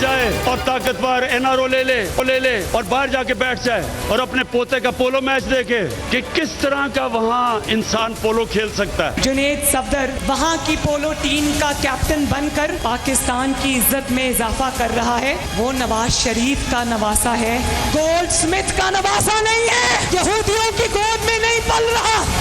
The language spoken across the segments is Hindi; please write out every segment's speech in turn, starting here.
जाए और ताकतवर एनआरओ ले ले और बाहर जाके बैठ जाए और अपने पोते का पोलो मैच देखे कि किस तरह का वहाँ इंसान पोलो खेल सकता है। जुनेद सफदर वहाँ की पोलो टीम का कैप्टन बनकर पाकिस्तान की इज्जत में इजाफा कर रहा है। वो नवाज शरीफ का नवासा है, गोल्ड स्मिथ का नवासा नहीं है, यहूदियों की गोद में नहीं पल रहा।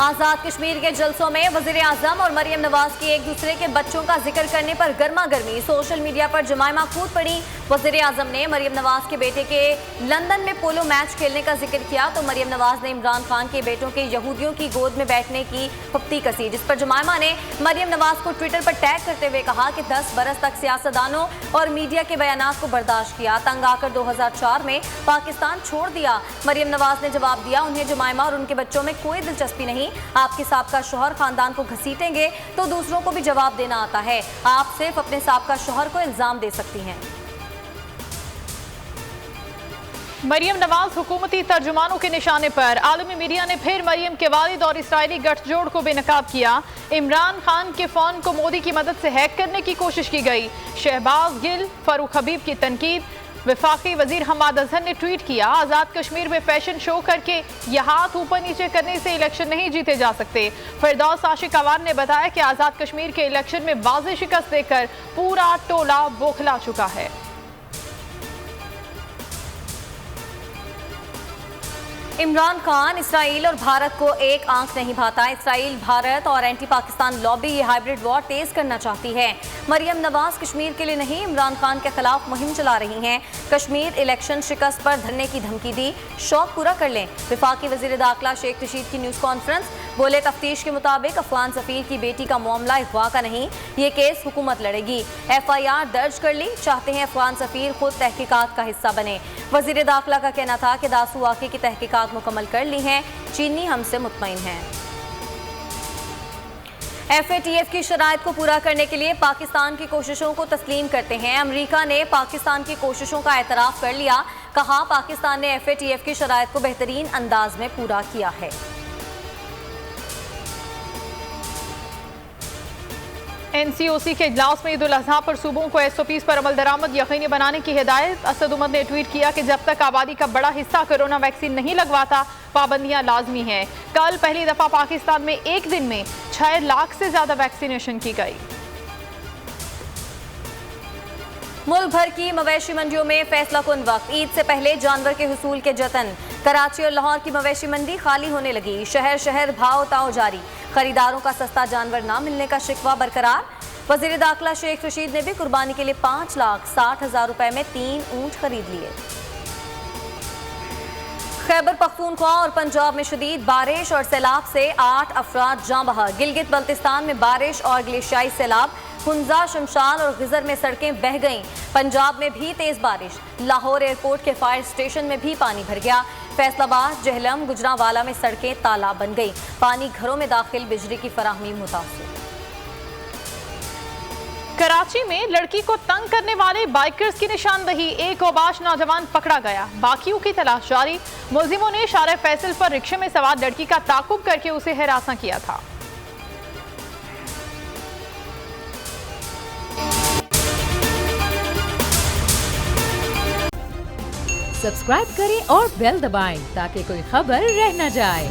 आजाद कश्मीर के जलसों में वजीर आजम और मरियम नवाज की एक दूसरे के बच्चों का जिक्र करने पर गर्मा गर्मी। सोशल मीडिया पर जमायमा कूद पड़ी। वजीर आजम ने मरियम नवाज के बेटे के लंदन में पोलो मैच खेलने का जिक्र किया तो मरियम नवाज ने इमरान खान के बेटों के यहूदियों की गोद में बैठने की फप्ती कसी, जिस पर जमायमा ने मरियम नवाज को ट्विटर पर टैग करते हुए कहा कि 10 बरस तक सियासतदानों और मीडिया के बयानात को बर्दाश्त किया, तंग आकर 2004 में पाकिस्तान छोड़ दिया। मरियम नवाज ने जवाब दिया, उन्हें जमायमा और उनके बच्चों में कोई दिलचस्पी नहीं। आपके साबका शौहर खानदान को घसीटेंगे तो दूसरों को भी जवाब देना आता है। आप सिर्फ अपने साबका शौहर को इल्जाम दे सकती हैं। मरियम नवाज हुकूमती तर्जुमानों के निशाने पर। आलमी मीडिया ने फिर मरियम के वालिद और इसराइली गठजोड़ को बेनकाब किया। इमरान खान के फोन को मोदी की मदद से हैक करने की कोशिश की गई। शहबाज गिल, फरूख हबीब की तनकीद। वफाकी वजीर हमाद अजहर ने ट्वीट किया, आज़ाद कश्मीर में फैशन शो करके यह हाथ ऊपर नीचे करने से इलेक्शन नहीं जीते जा सकते। फिरदौस आशिक अवान ने बताया कि आज़ाद कश्मीर के इलेक्शन में वाज़ेह शिकस्त देकर पूरा टोला बौखला चुका है। इमरान खान इसराइल और भारत को एक आंख नहीं भाता। इसराइल, भारत और एंटी पाकिस्तान लॉबी ये हाइब्रिड वॉर तेज करना चाहती है। मरियम नवाज कश्मीर के लिए नहीं, इमरान खान के खिलाफ मुहिम चला रही हैं। कश्मीर इलेक्शन शिकस्त पर धरने की धमकी दी, शौक पूरा कर लें। वफाकी वजीर दाखिला शेख रशीद की न्यूज़ कॉन्फ्रेंस, बोले तफ्तीश के मुताबिक अफगान सफीर की बेटी का मामला अगवा का नहीं, ये केस हुकूमत लड़ेगी। FIR दर्ज कर ली, चाहते हैं अफगान सफीर खुद तहकीकात का हिस्सा बने। वजीर दाखिला का कहना था कि दासू वाक़े की तहकीकात मुकम्मल कर ली हैं, चीनी हमसे मुतमईन हैं। FATF की शराइत को पूरा करने के लिए पाकिस्तान की कोशिशों को तस्लीम करते हैं। अमेरिका ने पाकिस्तान की कोशिशों का एतराफ़ कर लिया, कहा पाकिस्तान ने FATF की शराइत को बेहतरीन अंदाज में पूरा किया है। NCOC के इजलास में ईद उल अजहा पर सूबों को SOPs पर अमल दरामद यकीनी बनाने की हिदायत। असद उमर ने ट्वीट किया कि जब तक आबादी का बड़ा हिस्सा कोरोना वैक्सीन नहीं लगवाता, पाबंदियां लाजमी हैं। कल पहली दफा पाकिस्तान में एक दिन में 6 लाख से ज्यादा वैक्सीनेशन की गई। मुल्क भर की मवेशी मंडियों में फैसला कुन वक्त, ईद से पहले जानवर के हुसूल के जतन। कराची और लाहौर की मवेशी मंडी खाली होने लगी, शहर शहर भाव ताव जारी। खरीदारों का सस्ता जानवर ना मिलने का शिकवा बरकरार। वजीर दाखिला शेख रशीद ने भी कुर्बानी के लिए 5,60,000 रुपए में 3 ऊंट खरीद लिए। खैबर पख्तूनख्वा और पंजाब में शदीद बारिश और सैलाब से 8 अफराद जाँ बहा। गिलगित बल्तिस्तान में बारिश और ग्लेशियाई सैलाब, हुंजा, शमशाल और गिजर में सड़कें बह गईं। पंजाब में भी तेज बारिश, लाहौर एयरपोर्ट के फायर स्टेशन में भी पानी भर गया। फैसलाबाद, जहलम, गुजरांवाला में सड़कें तालाब बन गई। पानी घरों में दाखिल, बिजली की फराहमी मुतासिर। कराची में लड़की को तंग करने वाले बाइकर्स की निशानदही, एक औबाश नौजवान पकड़ा गया, बाकियों की तलाश जारी। मुलजिमों ने शारे फैसल पर रिक्शे में सवार लड़की का ताकुब करके उसे हिरासा किया था। सब्सक्राइब करें और बेल दबाएं ताकि कोई खबर रह न जाए।